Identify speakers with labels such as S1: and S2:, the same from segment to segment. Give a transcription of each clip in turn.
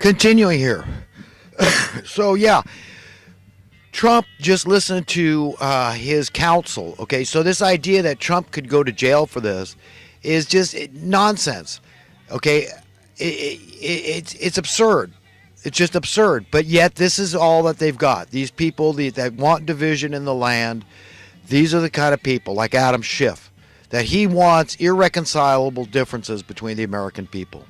S1: Continuing here. So, yeah, Trump just listened to his counsel. Okay, so this idea that Trump could go to jail for this is just nonsense. Okay, it's absurd. It's just absurd. But yet, this is all that they've got. These people that want division in the land, these are the kind of people like Adam Schiff that he wants irreconcilable differences between the American people.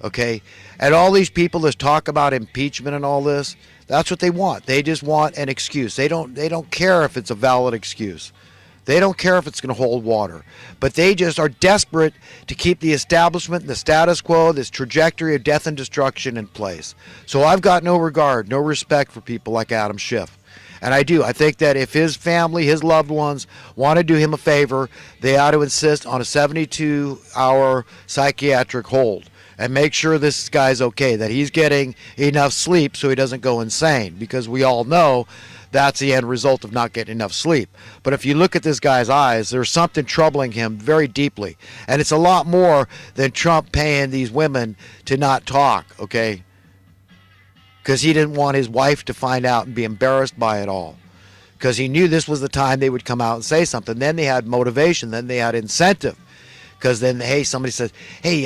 S1: Okay, and all these people that talk about impeachment and all this, that's what they want. They just want an excuse. They don't care if it's a valid excuse. They don't care if it's going to hold water. But they just are desperate to keep the establishment, the status quo, this trajectory of death and destruction in place. So I've got no regard, no respect for people like Adam Schiff. And I do. I think that if his family, his loved ones, want to do him a favor, they ought to insist on a 72-hour psychiatric hold and make sure this guy's okay, that he's getting enough sleep so he doesn't go insane, because we all know that's the end result of not getting enough sleep. But if you look at this guy's eyes, there's something troubling him very deeply. And it's a lot more than Trump paying these women to not talk, okay? Because he didn't want his wife to find out and be embarrassed by it all. Because he knew this was the time they would come out and say something. Then they had motivation. Then they had incentive. Because then, hey, somebody says, hey,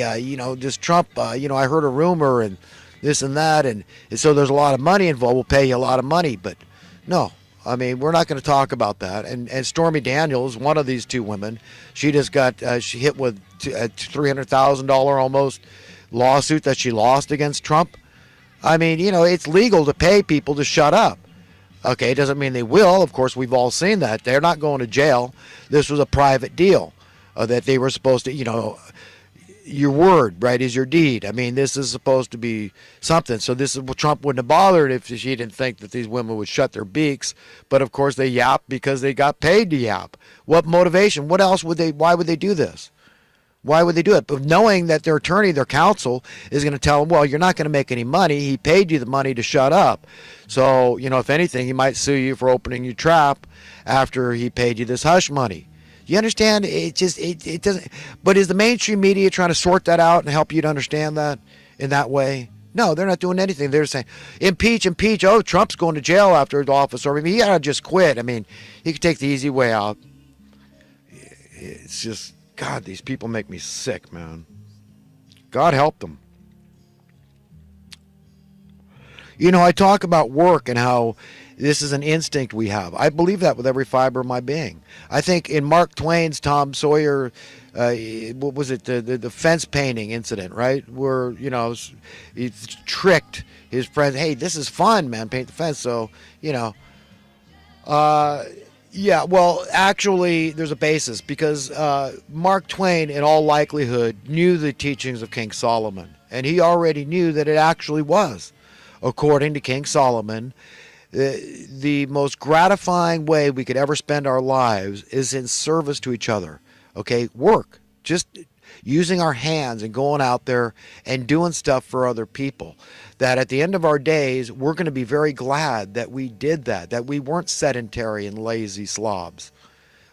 S1: this Trump, I heard a rumor and this and that. And so there's a lot of money involved. We'll pay you a lot of money. But no, I mean, we're not going to talk about that. And Stormy Daniels, one of these two women, she just got she hit with a $300,000 almost lawsuit that she lost against Trump. I mean, it's legal to pay people to shut up. Okay, it doesn't mean they will. Of course, we've all seen that. They're not going to jail. This was a private deal that they were supposed to, your word, right, is your deed. I mean, this is supposed to be something. So this is what Trump wouldn't have bothered if she didn't think that these women would shut their beaks. But, of course, they yap because they got paid to yap. What motivation? What else why would they do this? Why would they do it? But knowing that their attorney, their counsel, is going to tell them, well, you're not going to make any money. He paid you the money to shut up. So, if anything, he might sue you for opening your trap after he paid you this hush money. You understand? It doesn't. But is the mainstream media trying to sort that out and help you to understand that in that way? No, they're not doing anything. They're saying, impeach. Oh, Trump's going to jail after his office. Or he ought to just quit. I mean, he could take the easy way out. It's just, God, these people make me sick, man. God help them. I talk about work and how this is an instinct we have. I believe that with every fiber of my being. I think in Mark Twain's Tom Sawyer, what was it, the fence painting incident, right? Where, he tricked his friends. Hey, this is fun, man, paint the fence. So, yeah, well, actually, there's a basis because Mark Twain, in all likelihood, knew the teachings of King Solomon. And he already knew that it actually was, according to King Solomon, the most gratifying way we could ever spend our lives is in service to each other. Okay, work. Just using our hands and going out there and doing stuff for other people. That at the end of our days, we're going to be very glad that we did that we weren't sedentary and lazy slobs.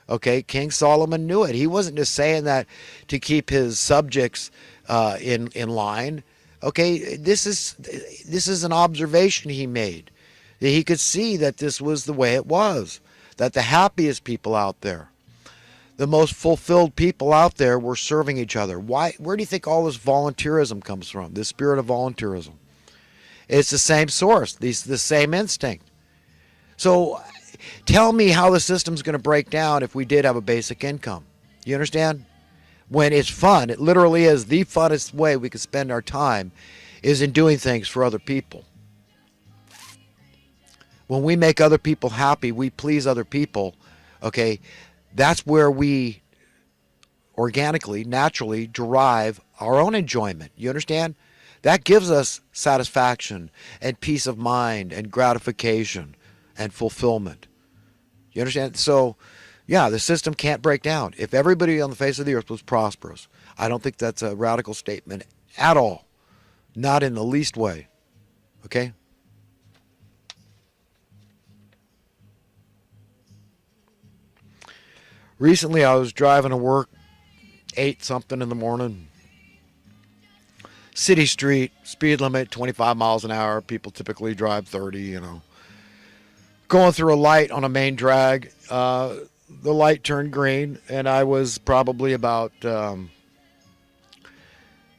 S1: Okay, King Solomon knew it. He wasn't just saying that to keep his subjects in line. Okay, this is an observation he made. He could see that this was the way it was, that the happiest people out there, the most fulfilled people out there were serving each other. Why? Where do you think all this volunteerism comes from, this spirit of volunteerism? It's the same source, the same instinct. So tell me how the system's going to break down if we did have a basic income. You understand? When it's fun, it literally is the funnest way we could spend our time is in doing things for other people. When we make other people happy, we please other people, okay, that's where we organically, naturally derive our own enjoyment. You understand? That gives us satisfaction and peace of mind and gratification and fulfillment. You understand? So, yeah, the system can't break down. If everybody on the face of the earth was prosperous, I don't think that's a radical statement at all. Not in the least way. Okay? Recently, I was driving to work, 8 something in the morning, city street, speed limit 25 miles an hour. People typically drive 30, Going through a light on a main drag, the light turned green, and I was probably about,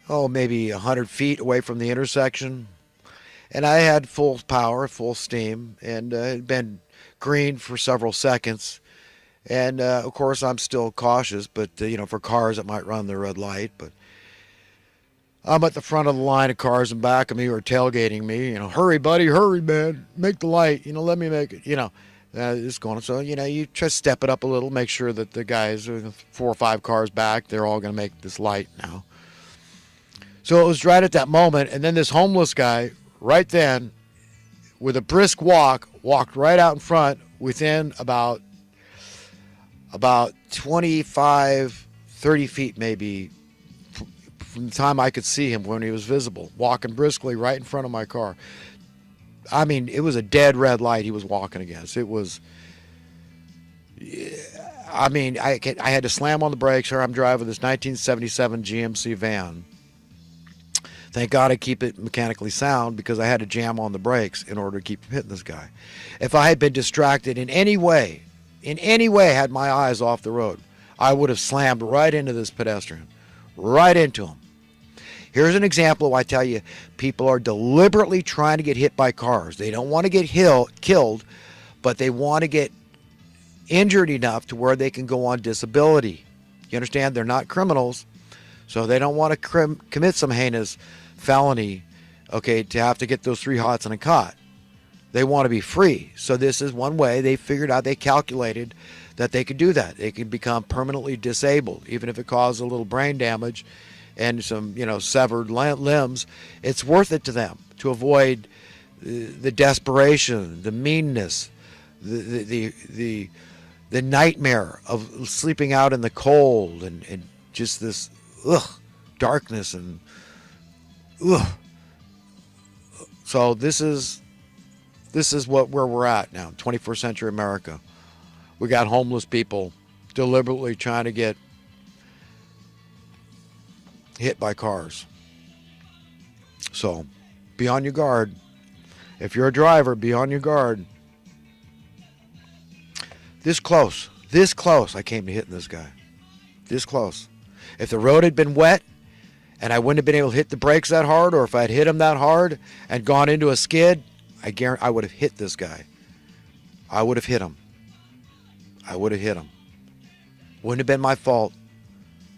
S1: maybe 100 feet away from the intersection. And I had full power, full steam, and it had been green for several seconds. And of course, I'm still cautious, but for cars that might run the red light. But I'm at the front of the line of cars in back of me who are tailgating me. Hurry, buddy, hurry, man, make the light. Let me make it. It's going. So you try to step it up a little, make sure that the guys, 4 or 5 cars back, they're all going to make this light now. So it was right at that moment, and then this homeless guy, right then, with a brisk walk, walked right out in front within about 25, 30 feet maybe from the time I could see him when he was visible, walking briskly right in front of my car. I mean, it was a dead red light he was walking against. It was, I mean, I had to slam on the brakes. Here I'm driving this 1977 GMC van. Thank God I keep it mechanically sound because I had to jam on the brakes in order to keep from hitting this guy. If I had been distracted in any way, had my eyes off the road, I would have slammed right into this pedestrian, right into him. Here's an example why I tell you people are deliberately trying to get hit by cars. They don't want to get killed, but they want to get injured enough to where they can go on disability. You understand? They're not criminals, so they don't want to commit some heinous felony, to have to get those 3 hots and a cot. They want to be free. So this is one way they figured out, they calculated that they could do that. They could become permanently disabled, even if it caused a little brain damage and some, severed limbs. It's worth it to them to avoid the desperation, the meanness, the nightmare of sleeping out in the cold and just this darkness and So this is where we're at now, 21st century America. We got homeless people deliberately trying to get hit by cars. So be on your guard. If you're a driver, be on your guard. This close I came to hitting this guy. This close. If the road had been wet and I wouldn't have been able to hit the brakes that hard, or if I'd hit him that hard and gone into a skid, I guarantee I would have hit this guy. I would have hit him. Wouldn't have been my fault,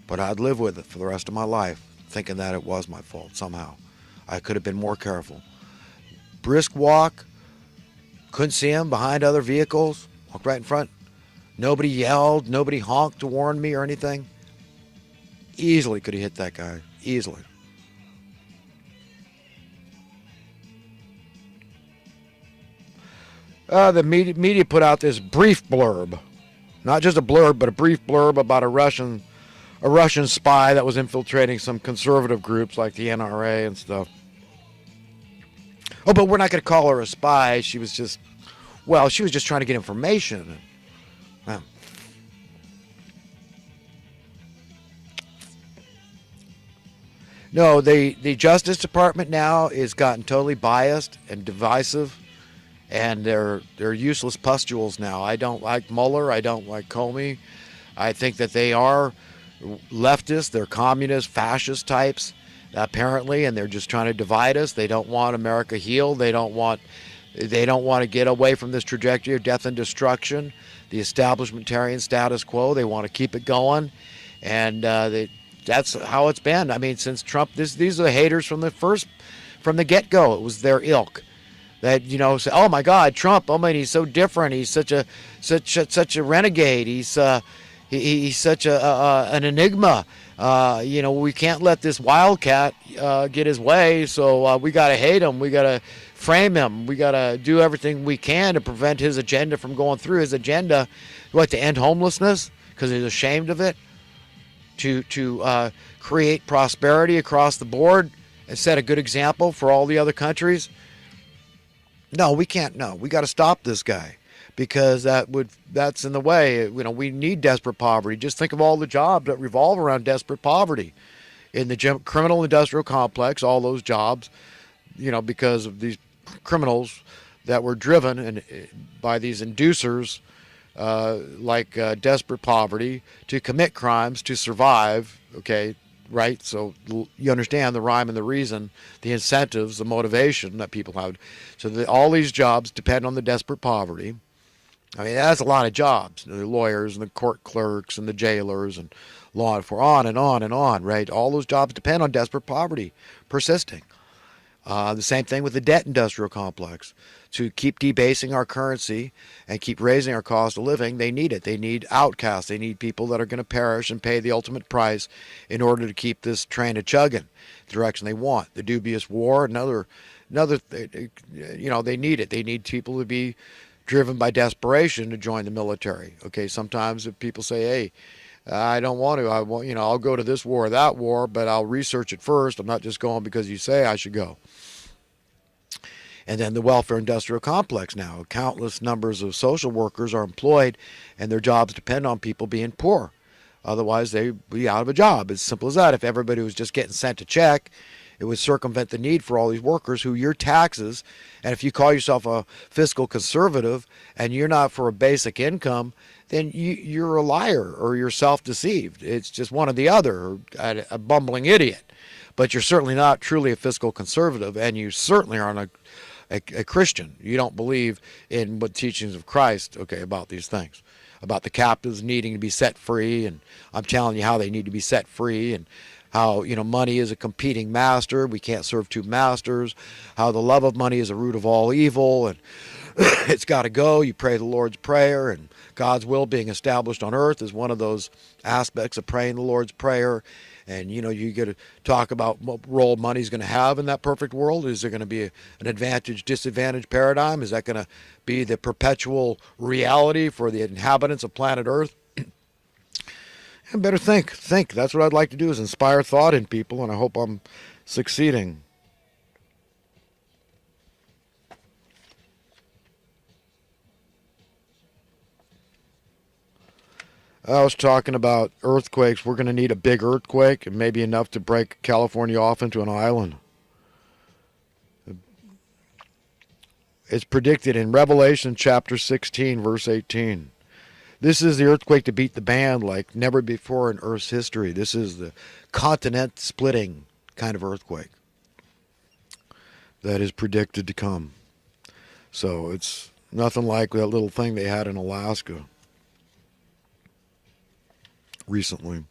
S1: but I'd live with it for the rest of my life, thinking that it was my fault somehow. I could have been more careful. Brisk walk, couldn't see him behind other vehicles, walked right in front. Nobody yelled, nobody honked to warn me or anything. Easily could have hit that guy, easily. The media put out this brief blurb, not just a blurb, but a brief blurb about a Russian spy that was infiltrating some conservative groups like the NRA and stuff. Oh, but we're not going to call her a spy. She was just trying to get information. No, the Justice Department now is gotten totally biased and divisive, and they're useless pustules now. I don't like Mueller. I don't like Comey. I think that they are leftists. They're communist, fascist types, apparently, and they're just trying to divide us. They don't want America healed. They don't want to get away from this trajectory of death and destruction, the establishmentarian status quo. They want to keep it going, and that's how it's been. I mean, since Trump, these are the haters from the get-go. It was their ilk that say, "Oh my God, Trump! Oh man, he's so different. He's such a renegade. He's such an enigma. We can't let this wildcat get his way. So we got to hate him. We got to frame him. We got to do everything we can to prevent his agenda from going through. His agenda, to end homelessness because he's ashamed of it, to create prosperity across the board and set a good example for all the other countries. No, we can't. No, we got to stop this guy because that's in the way. We need desperate poverty. Just think of all the jobs that revolve around desperate poverty. in the criminal industrial complex, all those jobs, because of these criminals that were driven by these inducers, desperate poverty, to commit crimes to survive. Okay, right? So you understand the rhyme and the reason, the incentives, the motivation that people have. So all these jobs depend on the desperate poverty. I mean, that's a lot of jobs. The lawyers and the court clerks and the jailers and law enforcement, on and on and on, right? All those jobs depend on desperate poverty persisting. The same thing with the debt industrial complex. To keep debasing our currency and keep raising our cost of living, they need it. They need outcasts. They need people that are going to perish and pay the ultimate price in order to keep this train a chugging the direction they want. The dubious war, they need it. They need people to be driven by desperation to join the military. Okay, sometimes if people say, hey, I don't want to. I'll go to this war or that war, but I'll research it first. I'm not just going because you say I should go. And then the welfare industrial complex now. Countless numbers of social workers are employed, and their jobs depend on people being poor. Otherwise, they'd be out of a job. It's simple as that. If everybody was just getting sent a check, it would circumvent the need for all these workers who your taxes, and if you call yourself a fiscal conservative and you're not for a basic income, then you're a liar or you're self-deceived. It's just one or the other, or a bumbling idiot. But you're certainly not truly a fiscal conservative, and you certainly aren't a Christian. You don't believe in what teachings of Christ, okay, about these things, about the captives needing to be set free, and I'm telling you how they need to be set free, and how money is a competing master. We can't serve two masters. How the love of money is a root of all evil, and it's got to go. You pray the Lord's Prayer, and God's will being established on earth is one of those aspects of praying the Lord's Prayer. And you get to talk about what role money's going to have in that perfect world. Is there going to be an advantage-disadvantage paradigm? Is that going to be the perpetual reality for the inhabitants of planet Earth? And better think. That's what I'd like to do, is inspire thought in people, and I hope I'm succeeding. I was talking about earthquakes. We're going to need a big earthquake, and maybe enough to break California off into an island. It's predicted in Revelation chapter 16, verse 18. This is the earthquake to beat the band like never before in Earth's history. This is the continent-splitting kind of earthquake that is predicted to come. So it's nothing like that little thing they had in Alaska recently.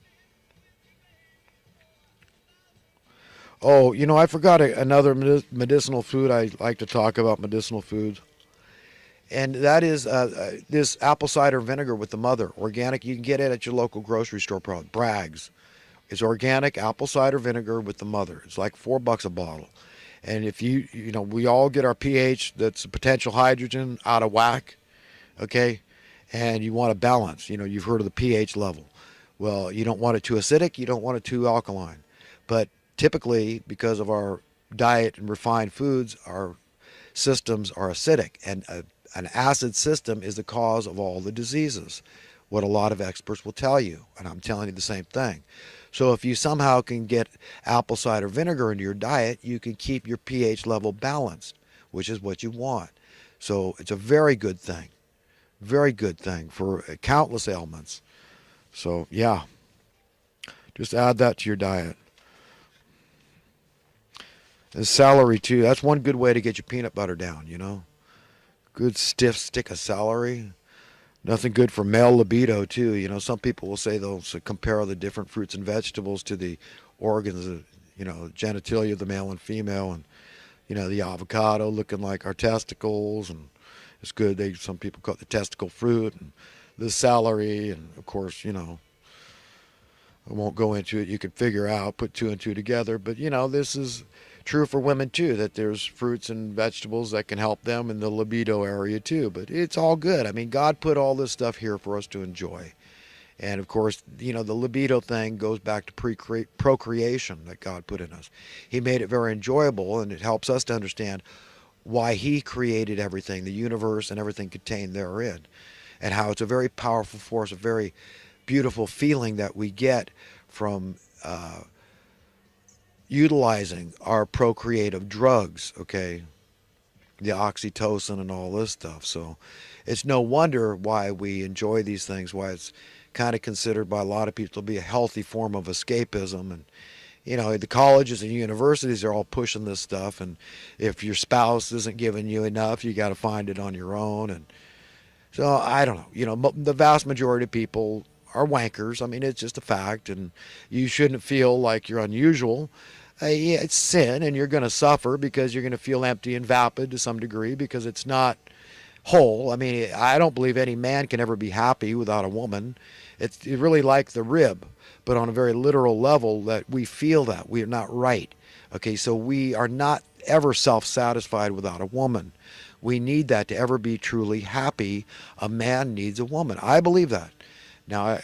S1: Oh, I forgot another medicinal food. I like to talk about medicinal foods. And that is this apple cider vinegar with the mother. Organic. You can get it at your local grocery store, probably. Bragg's. It's organic apple cider vinegar with the mother. It's like $4 a bottle. And if we all get our pH, that's potential hydrogen, out of whack, okay? And you want a balance. You've heard of the pH level. Well, you don't want it too acidic. You don't want it too alkaline. But typically, because of our diet and refined foods, our systems are acidic. And an acid system is the cause of all the diseases, what a lot of experts will tell you. And I'm telling you the same thing. So if you somehow can get apple cider vinegar into your diet, you can keep your pH level balanced, which is what you want. So it's a very good thing for countless ailments. So yeah, just add that to your diet. And celery too. That's one good way to get your peanut butter down, Good stiff stick of celery. Nothing good for male libido too. Some people will say they'll compare the different fruits and vegetables to the organs, genitalia of the male and female, and the avocado looking like our testicles, and it's good. Some people call it the testicle fruit, and the celery, and of course, I won't go into it. You can figure out, put two and two together, but this is true for women too, that there's fruits and vegetables that can help them in the libido area too. But it's all good. I mean, God put all this stuff here for us to enjoy. And of course, the libido thing goes back to procreation that God put in us. He made it very enjoyable, and it helps us to understand why He created everything, the universe and everything contained therein, and how it's a very powerful force, a very beautiful feeling that we get from utilizing our procreative drugs, okay, the oxytocin and all this stuff. So it's no wonder why we enjoy these things, why it's kind of considered by a lot of people to be a healthy form of escapism. And the colleges and universities are all pushing this stuff, and if your spouse isn't giving you enough, you got to find it on your own. And so I don't know. The vast majority of people are wankers. I mean, it's just a fact, and you shouldn't feel like you're unusual. Yeah, it's sin, and you're going to suffer because you're going to feel empty and vapid to some degree because it's not whole. I mean, I don't believe any man can ever be happy without a woman. It's really like the rib, but on a very literal level that we feel that we are not right. Okay, so we are not ever self-satisfied without a woman. We need that to ever be truly happy. A man needs a woman. I believe that. Now,